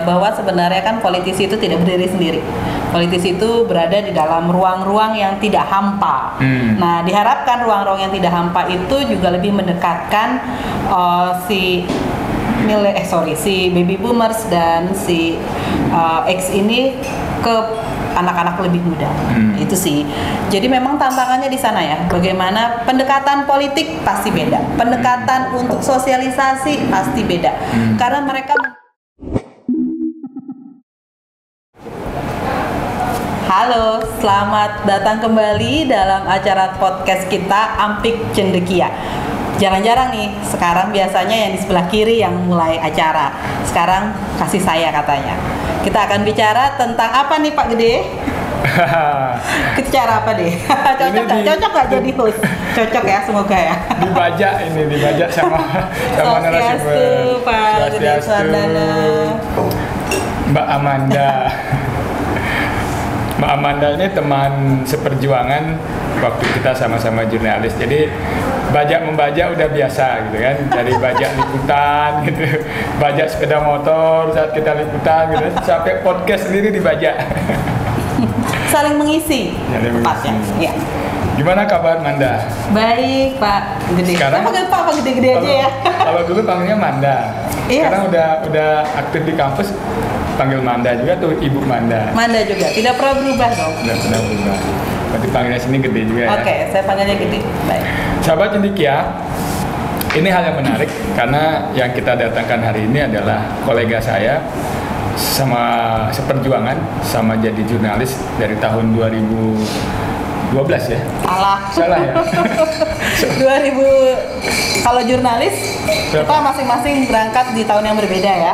Bahwa sebenarnya kan politisi itu tidak berdiri sendiri. Politisi itu berada di dalam ruang-ruang yang tidak hampa. Nah, diharapkan ruang-ruang yang tidak hampa itu juga lebih mendekatkan si baby boomers dan si X ini ke anak-anak lebih muda. Itu sih. Jadi memang tantangannya di sana ya. Bagaimana pendekatan politik pasti beda. Pendekatan untuk sosialisasi pasti beda. Karena mereka Halo, selamat datang kembali dalam acara podcast kita Ampik Cendekia. Jarang-jarang nih, sekarang biasanya yang di sebelah kiri yang mulai acara. Sekarang kasih saya katanya. Kita akan bicara tentang apa nih Pak Gede? Bicara apa deh? Cocok gak jadi host? Cocok ya, semoga ya. Dibajak sama narasumber. Pak Gede Suandana. Mbak Amanda. Mbak Amanda ini teman seperjuangan waktu kita sama-sama jurnalis. Jadi bajak-membajak udah biasa gitu kan. Dari bajak liputan gitu, bajak sepeda motor saat kita liputan gitu, sampai podcast sendiri dibajak. Saling mengisi. Tepatnya. Ya. Gimana kabar Manda? Baik Pak Gede. Sekarang panggil Pak Gede-gede aja ya. Kalau dulu panggilnya Manda. Iya. Sekarang udah aktif di kampus, panggil Manda juga tuh, Ibu Manda. Manda juga, tidak pernah berubah dong. Tidak pernah berubah. Berarti panggilnya sini Gede juga ya. Oke, saya panggilnya Gede. Baik. Sahabat Cendekia, ini hal yang menarik karena yang kita datangkan hari ini adalah kolega saya sama seperjuangan, sama jadi jurnalis dari tahun 2012 ya? Salah ya? 2000, kalau jurnalis kita masing-masing berangkat di tahun yang berbeda ya.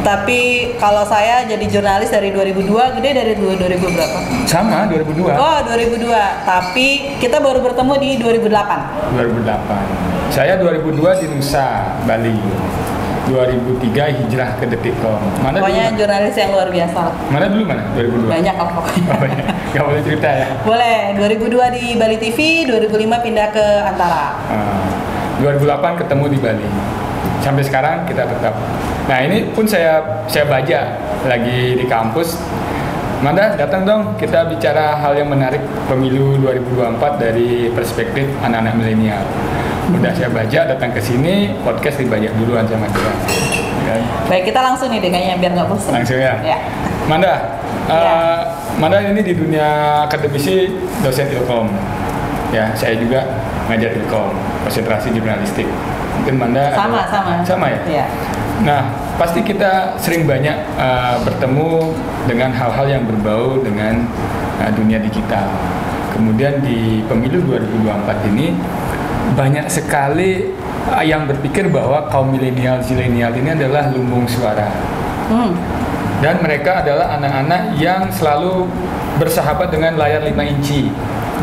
Tapi kalau saya jadi jurnalis dari 2002, Gede dari 2000 berapa? Sama, 2002. Oh, 2002. Tapi kita baru bertemu di 2008. 2008. Saya 2002 di Nusa, Bali. 2003 hijrah ke Detikcom. Pokoknya jurnalis yang luar biasa. Mana 2002? Banyak lah pokoknya. Gak boleh cerita ya? Boleh. 2002 di Bali TV, 2005 pindah ke Antara. 2008 ketemu di Bali. Sampai sekarang kita tetap. Nah ini pun saya baca lagi di kampus. Manda datang dong, kita bicara hal yang menarik pemilu 2024 dari perspektif anak-anak milenial. Udah saya baca, datang ke sini, podcast dibajak duluan sama dia. Ya. Baik, kita langsung nih deh kayaknya biar nggak bosan. Langsung ya. Manda, Manda ini di dunia akademisi dosen Ilkom. Ya, saya juga ngajar Ilkom, konsentrasi jurnalistik. Mungkin Manda sama ya? Iya. Nah, pasti kita sering banyak bertemu dengan hal-hal yang berbau dengan dunia digital. Kemudian di pemilu 2024 ini banyak sekali yang berpikir bahwa kaum zilenial ini adalah lumbung suara. Dan mereka adalah anak-anak yang selalu bersahabat dengan layar 5 inci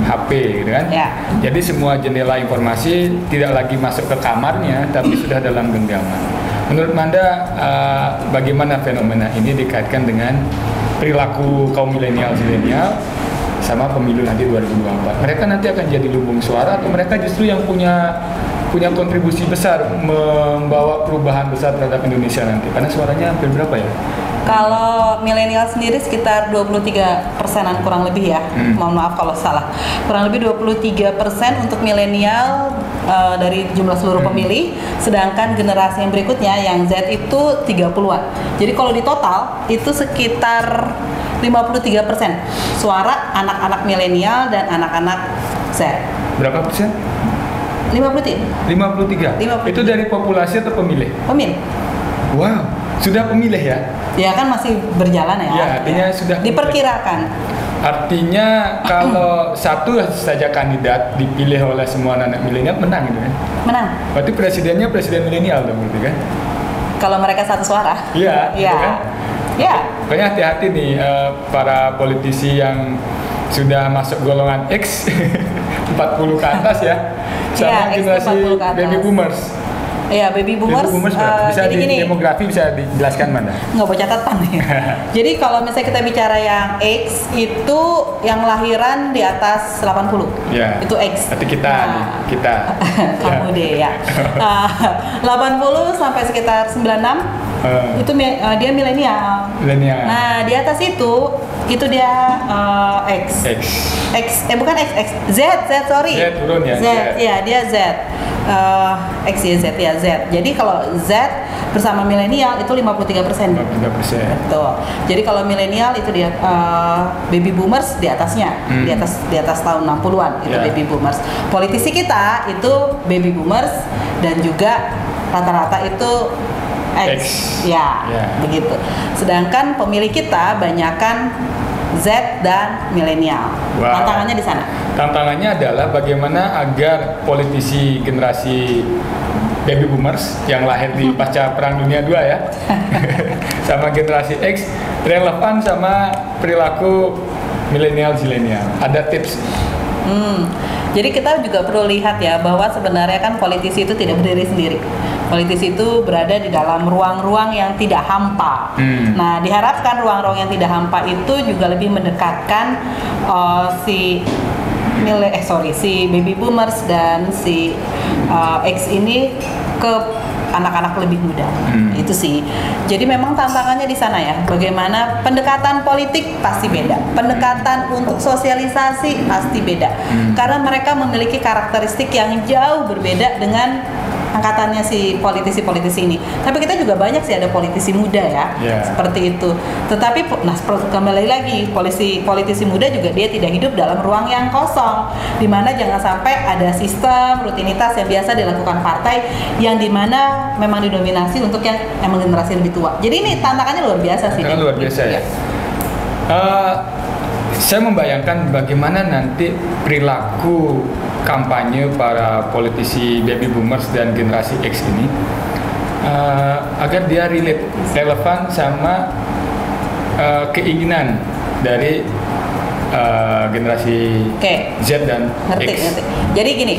HP gitu kan. Jadi semua jendela informasi tidak lagi masuk ke kamarnya, tapi sudah dalam genggaman. Menurut Manda, bagaimana fenomena ini dikaitkan dengan perilaku kaum zilenial sama pemilu nanti 2024? Mereka nanti akan jadi lumbung suara atau mereka justru yang punya kontribusi besar membawa perubahan besar terhadap Indonesia nanti? Karena suaranya hampir berapa ya? Kalau milenial sendiri sekitar 23%-an kurang lebih ya. Mohon maaf kalau salah. Kurang lebih 23% untuk milenial dari jumlah seluruh pemilih, sedangkan generasi yang berikutnya yang Z itu 30-an. Jadi kalau di total itu sekitar 53% suara anak-anak milenial dan anak-anak Z. Berapa persen? 53. Itu dari populasi atau pemilih? Pemilih. Wow, sudah pemilih ya? Ya kan masih berjalan ya. Ya, artinya sudah diperkirakan. Artinya kalau satu saja kandidat dipilih oleh semua anak milenial menang gitu kan? Menang. Berarti presidennya presiden milenial dong berarti kan? Kalau mereka satu suara. Iya. Gitu kan? Ya. Pokoknya hati-hati nih para politisi yang sudah masuk golongan X 40 ke atas ya. Sama generasi baby boomers. Iya, baby boomers bisa jadi gini, demografi bisa dijelaskan mana? Nggak bawa catatan nih. Jadi kalau misalnya kita bicara yang X itu yang lahiran di atas 80. Ya. Itu X. Berarti kita. Kamu deh ya. 80 sampai sekitar 96 dia milenial. Nah, di atas itu dia X. Bukan X, Z, sorry. Z turun ya. Z, ya dia Z. X ya Z ya Z. Jadi kalau Z bersama milenial itu 53%. 53%. Betul. Jadi kalau milenial itu dia baby boomers di atasnya, di atas tahun 60-an itu baby boomers. Politisi kita itu baby boomers dan juga rata-rata itu X. Ya, begitu. Sedangkan pemilih kita banyakan Z dan milenial. Tantangannya di sana. Tantangannya adalah bagaimana agar politisi generasi baby boomers yang lahir di pasca Perang Dunia II ya, sama generasi X relevan sama perilaku milenial-zilenial. Ada tips? Jadi kita juga perlu lihat ya bahwa sebenarnya kan politisi itu tidak berdiri sendiri. Politisi itu berada di dalam ruang-ruang yang tidak hampa. Nah, diharapkan ruang-ruang yang tidak hampa itu juga lebih mendekatkan si baby boomers dan si X ini ke anak-anak lebih muda. Itu sih. Jadi memang tantangannya di sana ya. Bagaimana pendekatan politik pasti beda. Pendekatan untuk sosialisasi pasti beda. Karena mereka memiliki karakteristik yang jauh berbeda dengan angkatannya si politisi-politisi ini. Tapi kita juga banyak sih ada politisi muda ya, seperti itu. Tetapi, kembali lagi, politisi muda juga dia tidak hidup dalam ruang yang kosong, dimana jangan sampai ada sistem rutinitas yang biasa dilakukan partai, yang dimana memang didominasi untuk yang emang generasi lebih tua. Jadi ini tantangannya luar biasa sih. Luar biasa ya. Saya membayangkan bagaimana nanti perilaku kampanye para politisi baby boomers dan generasi X ini agar dia relevan sama keinginan dari generasi Z dan X. Jadi gini,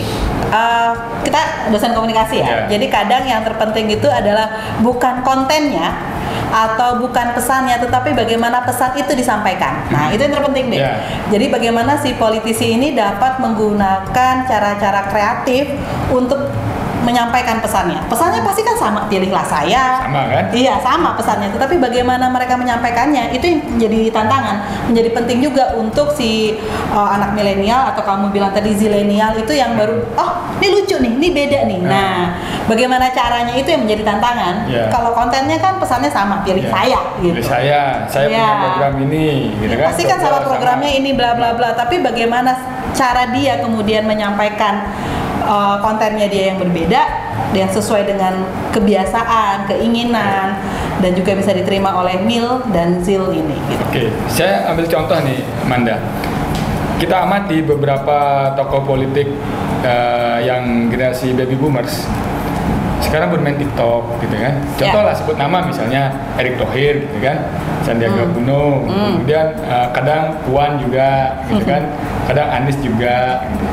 kita dosen komunikasi ya. Jadi kadang yang terpenting itu adalah bukan kontennya atau bukan pesannya, tetapi bagaimana pesan itu disampaikan. Nah, itu yang terpenting deh. Jadi bagaimana si politisi ini dapat menggunakan cara-cara kreatif untuk menyampaikan pesannya. Pesannya pasti kan sama, pilihlah saya. Sama kan? Iya, sama pesannya. Tetapi bagaimana mereka menyampaikannya itu yang menjadi tantangan. Menjadi penting juga untuk si anak milenial atau kamu bilang tadi zilenial itu yang baru, ini lucu nih, ini beda nih. Nah, bagaimana caranya itu yang menjadi tantangan. Kalau kontennya kan pesannya sama, pilih saya gitu. Pilih saya punya program ini gitu kan. Pasti kan sama programnya ini bla bla bla, tapi bagaimana cara dia kemudian menyampaikan kontennya dia yang berbeda, yang sesuai dengan kebiasaan, keinginan, dan juga bisa diterima oleh Mil dan Zil ini. Gitu. Oke, saya ambil contoh nih, Manda. Kita amati beberapa tokoh politik yang generasi baby boomers sekarang bermain TikTok, gitu kan. Contoh lah, sebut nama misalnya Erick Thohir, gitu kan, Sandiaga Uno, kemudian kadang Puan juga, gitu kan, kadang Anies juga, gitu.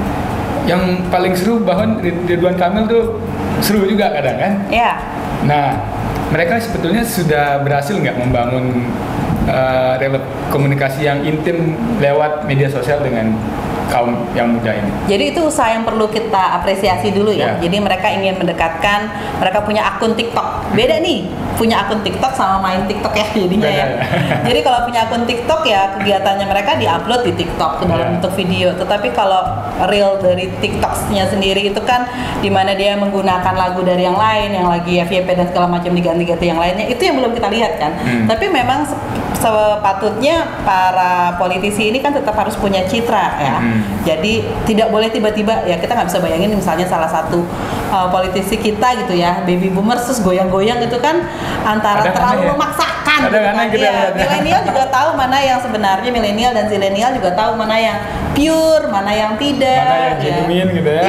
Yang paling seru bahkan Ridwan Kamil tuh seru juga kadang kan. Nah, mereka sebetulnya sudah berhasil nggak membangun komunikasi yang intim lewat media sosial dengan kaum yang muda ini. Jadi itu usaha yang perlu kita apresiasi dulu ya. Jadi mereka ingin mendekatkan, mereka punya akun TikTok. Beda nih, punya akun TikTok sama main TikTok ya jadinya ya. Jadi kalau punya akun TikTok ya kegiatannya mereka diupload di TikTok dalam bentuk video. Tetapi kalau real dari TikTok-nya sendiri itu kan dimana dia menggunakan lagu dari yang lain, yang lagi FYP dan segala macam diganti-ganti yang lainnya, itu yang belum kita lihat kan. Tapi memang sepatutnya para politisi ini kan tetap harus punya citra ya. Jadi tidak boleh tiba-tiba ya, kita nggak bisa bayangin misalnya salah satu politisi kita gitu ya, baby boomers terus goyang-goyang gitu kan, antara terlalu memaksakan gitu kan. Milenial juga tahu mana yang sebenarnya, milenial dan zilenial juga tahu mana yang pure, mana yang tidak, mana yang genuine gitu ya.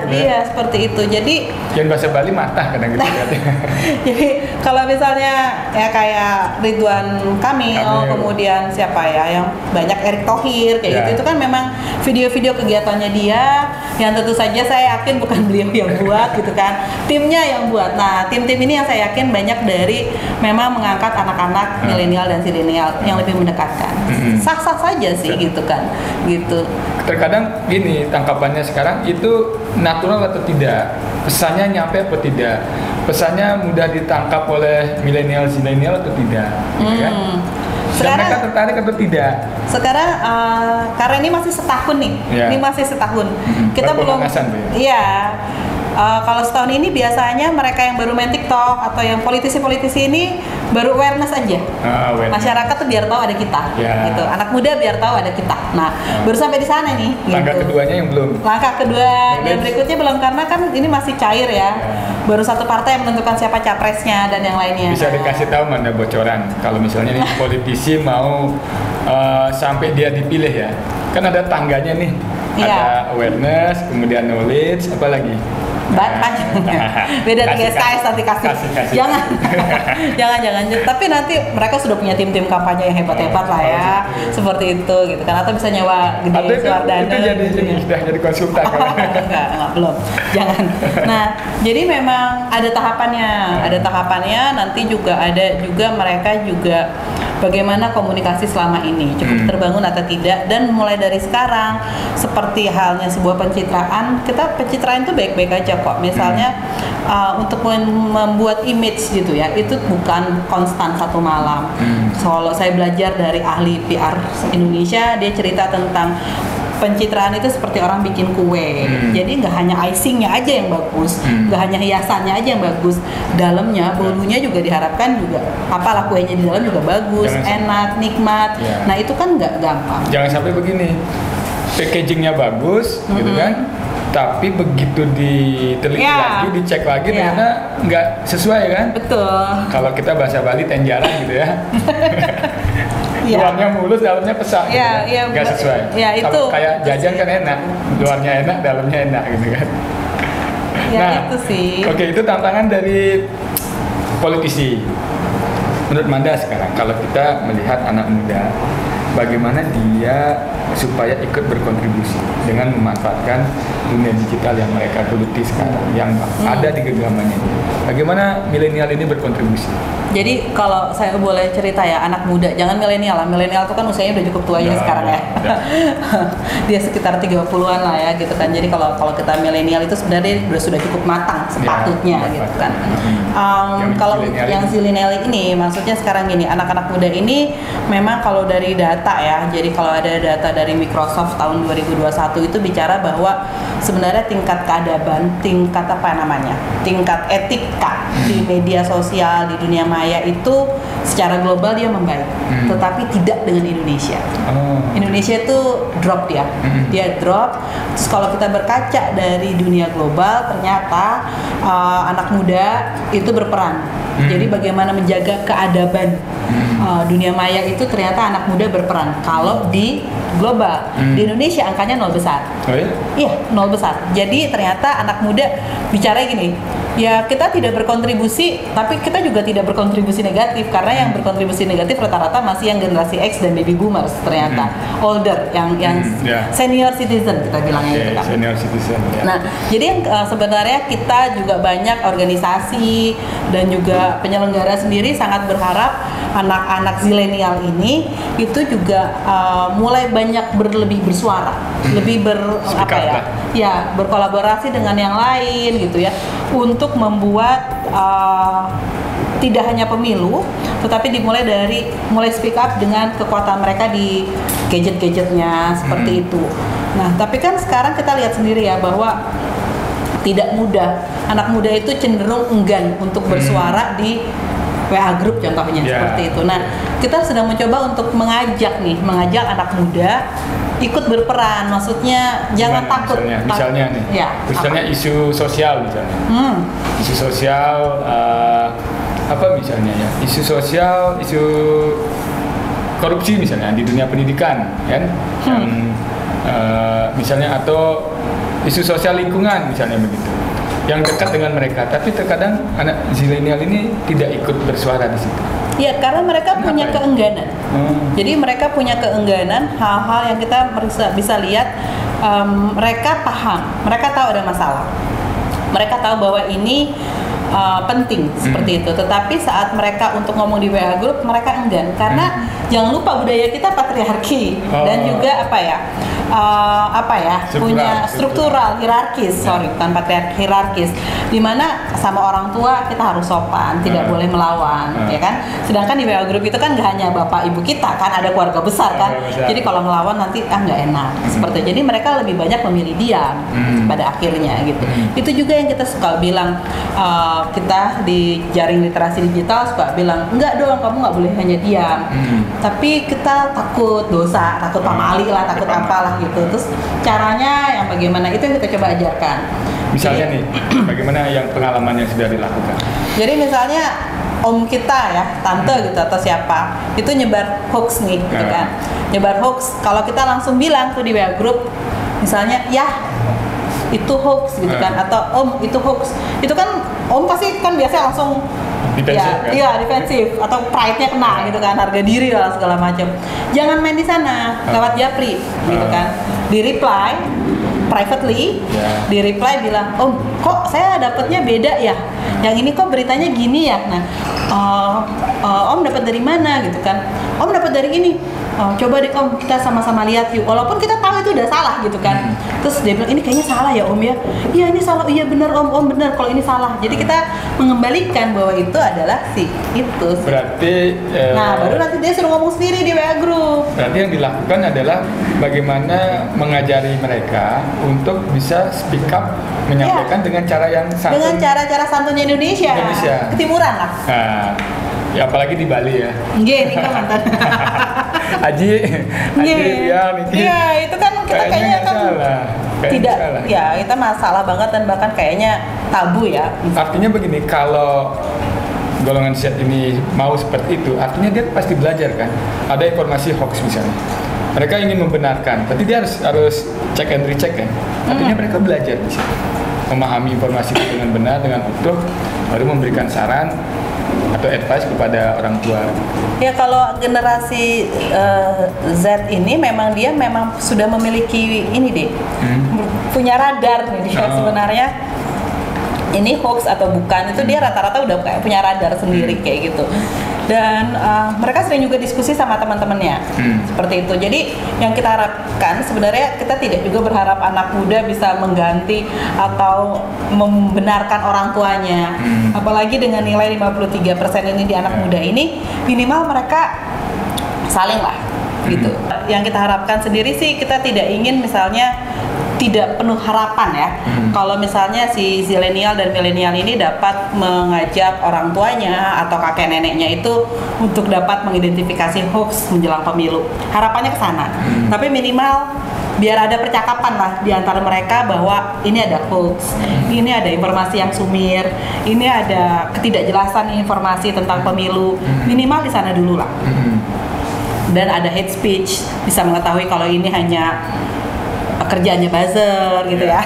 Iya, seperti itu. Jadi yang bahasa Bali matah kadang gitu. Jadi kalau misalnya ya kayak Ridwan Kamil, kemudian siapa ya yang banyak Erick Thohir kayak gitu, itu kan memang video-video kegiatannya dia yang tentu saja saya yakin bukan beliau yang buat gitu kan, timnya yang buat. Nah, tim-tim ini yang saya yakin banyak dari memang mengangkat anak-anak milenial dan zilenial yang lebih mendekatkan. Sah-sah saja sih gitu kan, gitu. Terkadang gini tangkapannya sekarang itu natural atau tidak, pesannya nyampe atau tidak. pesannya mudah ditangkap oleh milenial atau tidak, gitu kan? Dan Sekarang mereka tertarik atau tidak? Sekarang karena ini masih setahun nih, Ya. ini masih setahun. Kita belum, Berpemanasan, Bu, ya? iya. Kalau setahun ini biasanya mereka yang baru main TikTok atau yang politisi-politisi ini baru awareness aja. Awareness. Masyarakat tuh biar tahu ada kita, Ya. gitu. Anak muda biar tahu ada kita. Nah, baru sampai di sana nih. Langkah gitu. keduanya yang belum. Langkah kedua dan Knowledge. berikutnya belum karena kan ini masih cair ya. Baru satu partai yang menentukan siapa capresnya dan yang lainnya. Bisa dikasih tahu mana bocoran kalau misalnya nih politisi mau sampai dia dipilih ya, kan ada tangganya nih, Iya. ada awareness, kemudian knowledge, apa lagi? Beda 3 SKS nanti kasih. Jangan. jangan. Tapi nanti mereka sudah punya tim-tim kampanye yang hebat-hebat lah ya. Seperti itu gitu kan. Atau bisa nyewa Atau gede Suardana. itu jadi gitu ya. sudah jadi konsultan. enggak, belum. Jangan. Nah, jadi memang ada tahapannya, nanti juga ada juga mereka juga bagaimana komunikasi selama ini cukup terbangun atau tidak, dan mulai dari sekarang seperti halnya sebuah pencitraan, kita pencitraan itu baik-baik aja kok. Misalnya untuk membuat image gitu ya, itu bukan konstan satu malam. Kalau saya belajar dari ahli PR Indonesia, dia cerita tentang pencitraan itu seperti orang bikin kue. Jadi nggak hanya icingnya aja yang bagus, nggak hanya hiasannya aja yang bagus, dalamnya, bolunya juga diharapkan juga apalah kuenya di dalam juga bagus, enak, nikmat. Nah itu kan nggak gampang. Jangan sampai begini, packagingnya bagus, gitu kan? Tapi begitu diteliti lagi, dicek lagi, ternyata nggak sesuai kan? Betul. Kalau kita bahasa Bali tenjaran gitu ya. Luarnya mulus, dalamnya pesak, nggak sesuai. Kalau kayak jajan kan enak, luarnya enak, dalamnya enak gitu kan. Nah, itu sih. Oke, itu tantangan dari politisi. Menurut Manda sekarang, kalau kita melihat anak muda, bagaimana dia supaya ikut berkontribusi dengan memanfaatkan dunia digital yang mereka geluti sekarang, yang ada di genggamannya. Bagaimana milenial ini berkontribusi? Jadi kalau saya boleh cerita ya, anak muda, jangan milenial lah. Milenial itu kan usianya udah cukup tua ya sekarang ya. Dia sekitar 30-an lah ya gitu kan. Jadi kalau kita milenial itu sebenarnya sudah cukup matang sepatutnya gitu kan. Kalau yang zilenial ini maksudnya sekarang gini, anak-anak muda ini memang kalau dari data ya, jadi kalau ada data dari Microsoft tahun 2021 itu bicara bahwa sebenarnya tingkat keadaban, tingkat etika di media sosial, di dunia maya itu secara global dia membaik, tetapi tidak dengan Indonesia. Indonesia itu drop dia drop. Terus kalau kita berkaca dari dunia global, ternyata anak muda itu berperan. Jadi bagaimana menjaga keadaban dunia maya itu ternyata anak muda berperan. Kalau di global, di Indonesia angkanya 0 besar. Oh ya? Iya, 0 besar. Jadi ternyata anak muda bicara gini, ya kita tidak berkontribusi, tapi kita juga tidak berkontribusi negatif, karena yang berkontribusi negatif rata-rata masih yang generasi X dan baby boomers ternyata, older, yang senior citizen kita bilangnya gitu kan. Senior citizen. Nah, jadi yang sebenarnya kita juga banyak organisasi dan juga penyelenggara sendiri sangat berharap anak-anak zilenial ini itu juga mulai banyak lebih bersuara, lebih berkolaborasi dengan yang lain gitu ya, untuk membuat tidak hanya pemilu, tetapi dimulai dari speak up dengan kekuatan mereka di gadget-gadgetnya seperti itu. Nah, tapi kan sekarang kita lihat sendiri ya bahwa tidak mudah, anak muda itu cenderung enggan untuk bersuara di WA group contohnya seperti itu. Nah, kita sedang mencoba untuk mengajak anak muda ikut berperan. Maksudnya jangan takut. Misalnya nih, misalnya isu sosial misalnya. Isu sosial apa misalnya ya? Isu sosial, isu korupsi misalnya di dunia pendidikan, kan? Misalnya, atau isu sosial lingkungan misalnya begitu, yang dekat dengan mereka, tapi terkadang anak zilenial ini tidak ikut bersuara di situ. Ya, karena mereka punya keengganan. Jadi mereka punya keengganan, hal-hal yang kita bisa lihat, mereka paham, mereka tahu ada masalah, mereka tahu bahwa ini penting seperti itu. Tetapi saat mereka untuk ngomong di WA group mereka enggan karena jangan lupa budaya kita patriarki dan juga punya struktural hierarkis, bukan patriarki, hierarkis, di mana sama orang tua kita harus sopan, tidak boleh melawan, ya kan? Sedangkan di WA group itu kan nggak hanya bapak ibu kita, kan ada keluarga besar kan. Jadi kalau melawan nanti nggak enak seperti itu. Jadi mereka lebih banyak memilih diam pada akhirnya gitu. Itu juga yang kita suka bilang, kita di jaring literasi digital suka bilang enggak dong, kamu nggak boleh hanya diam. Tapi kita takut dosa, takut pamali lah, takut apalah gitu. Terus caranya yang bagaimana itu yang kita coba ajarkan. Misalnya nih, bagaimana yang pengalaman yang sudah dilakukan? Jadi misalnya om kita ya, tante gitu atau siapa itu nyebar hoax nih gitu kan. Nyebar hoax, kalau kita langsung bilang tuh di WA group misalnya ya itu hoax gitu kan, atau om itu hoax, itu kan om pasti kan biasa langsung defensif, defensif atau pride-nya kena gitu kan, harga diri lah segala macam. Jangan main di sana lewat japri gitu kan. Di reply privately, di reply bilang, om kok saya dapatnya beda ya, yang ini kok beritanya gini ya. Nah om dapat dari mana gitu kan, om dapat dari ini. Coba deh om, kita sama-sama lihat yuk, walaupun kita tahu itu udah salah gitu kan. Terus dia bilang ini kayaknya salah ya om ya, iya ini salah, iya benar om benar kalau ini salah. Jadi kita mengembalikan bahwa itu adalah itu. Berarti nah baru nanti dia suruh ngomong sendiri di WA group. Berarti yang dilakukan adalah bagaimana mengajari mereka untuk bisa speak up, menyampaikan dengan cara yang santun, dengan cara-cara santunnya Indonesia. Ketimuran lah. Nah, ya apalagi di Bali ya. Iya, ini kan mantan. Aji ya Niki. Iya, itu kan kita kayaknya kan salah. Tidak, ya itu masalah banget dan bahkan kayaknya tabu ya. Artinya begini, kalau golongan Z ini mau seperti itu, artinya dia pasti belajar kan. Ada informasi hoax misalnya, mereka ingin membenarkan, berarti dia harus check and recheck kan. Artinya mereka belajar di situ, memahami informasi itu dengan benar, dengan utuh, baru memberikan saran atau advice kepada orang tua. Ya kalau generasi Z ini memang dia sudah memiliki ini deh, punya radar nih dia sebenarnya. Ini hoax atau bukan itu dia rata-rata udah kayak punya radar sendiri kayak gitu. Dan mereka sering juga diskusi sama teman-temannya seperti itu. Jadi yang kita harapkan sebenarnya kita tidak juga berharap anak muda bisa mengganti atau membenarkan orang tuanya. Apalagi dengan nilai 53% ini di anak muda ini, minimal mereka saling lah gitu. Yang kita harapkan sendiri sih, kita tidak ingin misalnya tidak penuh harapan ya. Kalau misalnya si zilenial dan milenial ini dapat mengajak orang tuanya atau kakek neneknya itu untuk dapat mengidentifikasi hoax menjelang pemilu. Harapannya ke sana. Tapi minimal biar ada percakapan lah di antara mereka bahwa ini ada hoax, ini ada informasi yang sumir, ini ada ketidakjelasan informasi tentang pemilu. Minimal di sana dulu lah. Dan ada hate speech, bisa mengetahui kalau ini hanya kerjaannya buzzer gitu ya.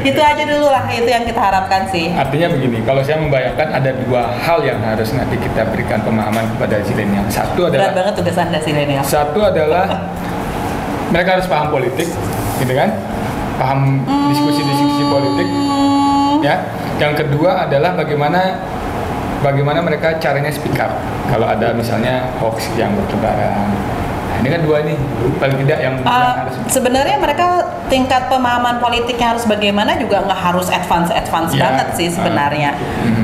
Itu aja dulu lah, itu yang kita harapkan sih. Artinya begini, kalau saya membayangkan ada dua hal yang harus nanti kita berikan pemahaman kepada zilenial. Satu adalah berat banget tugas Anda zilenial. Satu adalah mereka harus paham politik, gitu kan? Paham diskusi-diskusi politik, ya. Yang kedua adalah bagaimana mereka caranya speak up kalau ada misalnya hoax yang bertebaran. Ini kan dua ini paling tidak yang harus. Sebenarnya mereka tingkat pemahaman politiknya harus bagaimana juga nggak harus advance banget sih sebenarnya.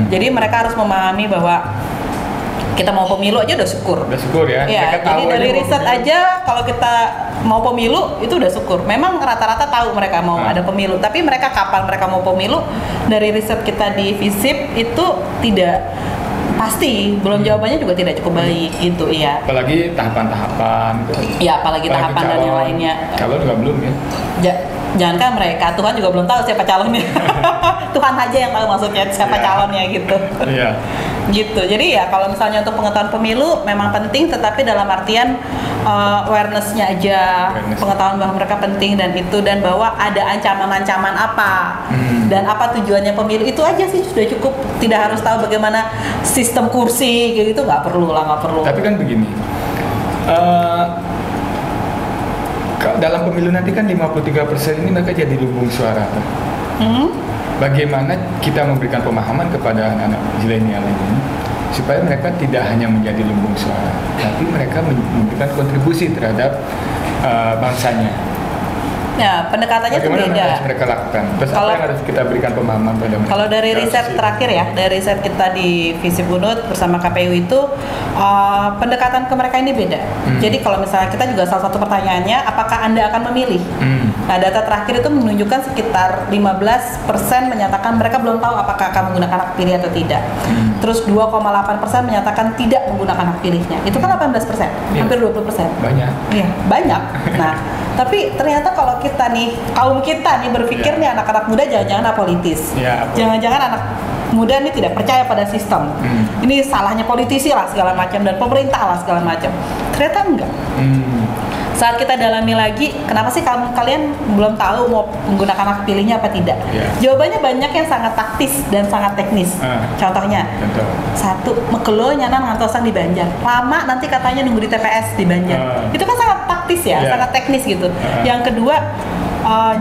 Jadi mereka harus memahami bahwa kita mau pemilu aja udah syukur. Udah syukur ya. Jadi dari riset aja kalau kita mau pemilu itu udah syukur. Memang rata-rata tahu mereka mau ada pemilu, tapi mereka kapan mereka mau pemilu dari riset kita di FISIP itu tidak pasti, belum jawabannya juga tidak cukup baik gitu ya. Apalagi tahapan-tahapan. Ya, apalagi tahapan dan yang lainnya. Calon juga belum ya. Jangankan mereka, Tuhan juga belum tahu siapa calonnya. Tuhan aja yang tahu maksudnya siapa calonnya gitu. Iya. Gitu. Jadi ya kalau misalnya untuk pengetahuan pemilu memang penting, tetapi dalam artian awareness-nya aja, pengetahuan bahwa mereka penting dan bahwa ada ancaman-ancaman apa dan apa tujuannya pemilu, itu aja sih sudah cukup. Tidak harus tahu bagaimana sistem kursi kayak gitu, nggak perlu. Tapi kan begini, dalam pemilu nanti kan 53% ini mereka jadi lumbung suara. Bagaimana kita memberikan pemahaman kepada anak-anak zilenial ini supaya mereka tidak hanya menjadi lumbung suara, tapi mereka memberikan kontribusi terhadap bangsanya. Ya, pendekatannya itu Bagaimana beda. harus mereka lakukan? Terus apa yang harus kita berikan pemahaman pada mereka? Kalau dari riset terakhir ya, dari riset kita di Visip Unut bersama KPU itu pendekatan ke mereka ini beda. Jadi kalau misalnya kita juga salah satu pertanyaannya, apakah Anda akan memilih? Nah, data terakhir itu menunjukkan sekitar 15% menyatakan mereka belum tahu apakah akan menggunakan hak pilih atau tidak. Terus 2,8% menyatakan tidak menggunakan hak pilihnya. Itu kan 18%, hampir 20%. Banyak. Iya, banyak. Nah, tapi ternyata kalau kita nih, kaum kita nih berpikir nih anak-anak muda jangan-jangan apolitis. Jangan-jangan anak muda ini tidak percaya pada sistem. Ini salahnya politisi lah segala macam dan pemerintah lah segala macam. Ternyata enggak. Saat kita dalami lagi, kenapa sih kalian belum tahu mau menggunakan hak pilihnya apa tidak? Jawabannya banyak yang sangat taktis dan sangat teknis. Contohnya, satu, mekelo nyanan ngantosan di Banjar. Lama nanti katanya nunggu di TPS di Banjar. Itu kan sangat taktis ya, sangat teknis gitu. Yang kedua,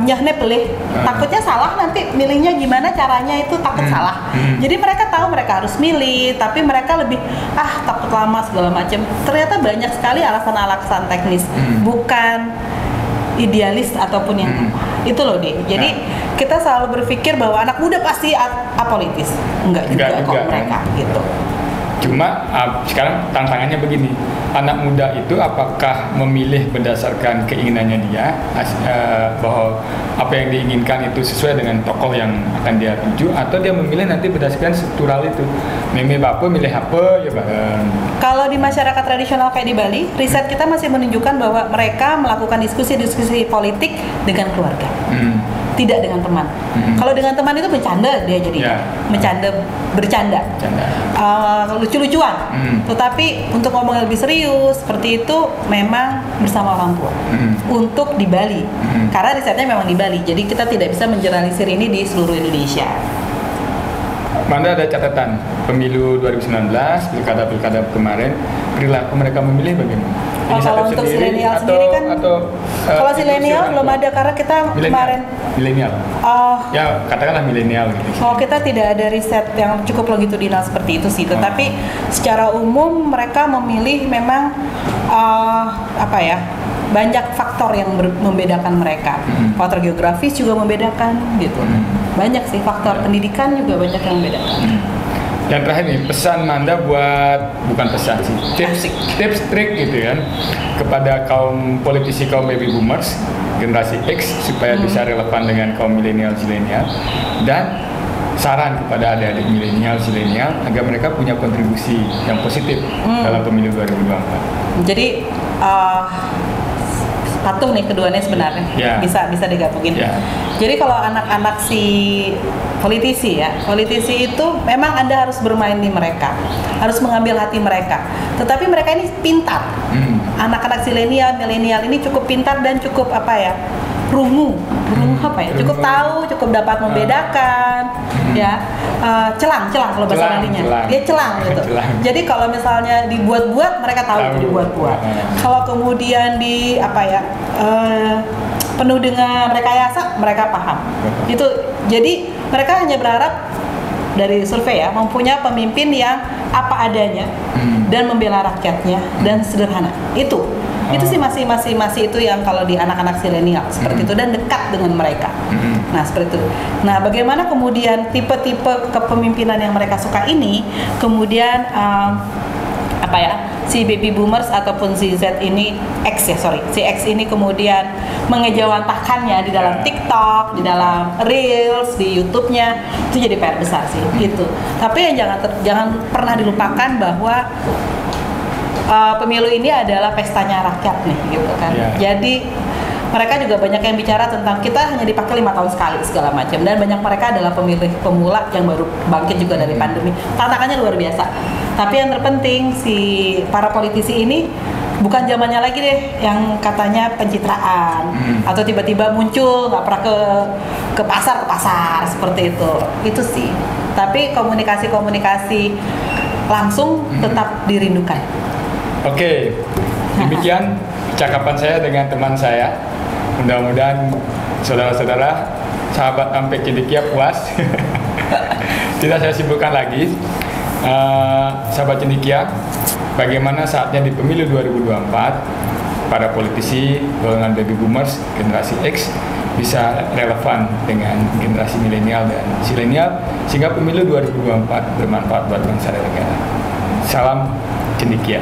nyahne pelih, takutnya salah nanti milihnya gimana caranya itu takut salah. Jadi mereka tahu mereka harus milih, tapi mereka lebih takut lama segala macam. Ternyata banyak sekali alasan-alasan teknis, bukan idealis ataupun yang itu loh deh. Jadi kita selalu berpikir bahwa anak muda pasti apolitis, enggak juga kok mereka gitu. Cuma sekarang tantangannya begini, anak muda itu apakah memilih berdasarkan keinginannya dia, bahwa apa yang diinginkan itu sesuai dengan tokoh yang akan dia tuju, atau dia memilih nanti berdasarkan struktural itu, meme apa milih apa ya bareng. Kalau di masyarakat tradisional kayak di Bali, riset kita masih menunjukkan bahwa mereka melakukan diskusi-diskusi politik dengan keluarga. Tidak dengan teman. Kalau dengan teman itu bercanda dia jadi bercanda. Lucu-lucuan. Tetapi untuk ngomong lebih serius seperti itu memang bersama orang tua. Untuk di Bali. Karena risetnya memang di Bali. Jadi kita tidak bisa mengeneralisir ini di seluruh Indonesia. Mana ada catatan pemilu 2019, pilkada kemarin, perilaku mereka memilih bagaimana? Kalau untuk zilenial sendiri kan, kalau zilenial belum ada karena kita kemarin milenial. Ya katakanlah milenial gitu. Kita tidak ada riset yang cukup longitudinal seperti itu sih. Tetapi secara umum mereka memilih memang banyak faktor yang membedakan mereka. Faktor geografis juga membedakan gitu. Banyak sih faktor pendidikan juga banyak yang membedakan. Yang terakhir nih, pesan Manda bukan pesan sih, tips trik gitu kan kepada kaum politisi, kaum baby boomers generasi X supaya bisa relevan dengan kaum milenial zilenial, dan saran kepada adik-adik milenial zilenial agar mereka punya kontribusi yang positif dalam pemilu 2024. Jadi patuh nih keduanya sebenarnya bisa digabungin. Jadi kalau anak-anak si politisi itu memang Anda harus bermain di mereka, harus mengambil hati mereka. Tetapi mereka ini pintar. Anak-anak zilenial, milenial ini cukup pintar dan cukup rungu cukup tahu, cukup dapat membedakan, celang kalau bahasa Balinya, dia celang gitu. Jadi kalau misalnya dibuat-buat, mereka tahu itu dibuat-buat. Kalau kemudian penuh dengan rekayasa, mereka paham. Itu jadi mereka hanya berharap dari survei mempunyai pemimpin yang apa adanya dan membela rakyatnya dan sederhana. Itu sih masih itu yang kalau di anak-anak zilenial seperti itu dan dekat dengan mereka. Nah, seperti itu. Nah, bagaimana kemudian tipe-tipe kepemimpinan yang mereka suka ini kemudian si baby boomers ataupun si Z ini si X ini kemudian mengejawantahkannya di dalam TikTok, di dalam Reels, di YouTube-nya, itu jadi PR besar sih gitu. Tapi yang jangan pernah dilupakan bahwa pemilu ini adalah pestanya rakyat nih gitu kan. Jadi mereka juga banyak yang bicara tentang kita hanya dipakai 5 tahun sekali segala macam, dan banyak mereka adalah pemilih pemula yang baru bangkit juga dari pandemi. Tantangannya luar biasa. Tapi yang terpenting si para politisi ini bukan zamannya lagi deh yang katanya pencitraan atau tiba-tiba muncul nggak pernah ke pasar seperti itu sih. Tapi komunikasi langsung tetap dirindukan. Oke, demikian percakapan saya dengan teman saya. Mudah-mudahan saudara-saudara sahabat Ampek Cendekia puas. Tidak saya simpulkan lagi, sahabat Cendekia, bagaimana saatnya di pemilu 2024 para politisi golongan baby boomers generasi X bisa relevan dengan generasi milenial dan zilenial sehingga pemilu 2024 bermanfaat buat bangsa dan negara. Salam Cendekia.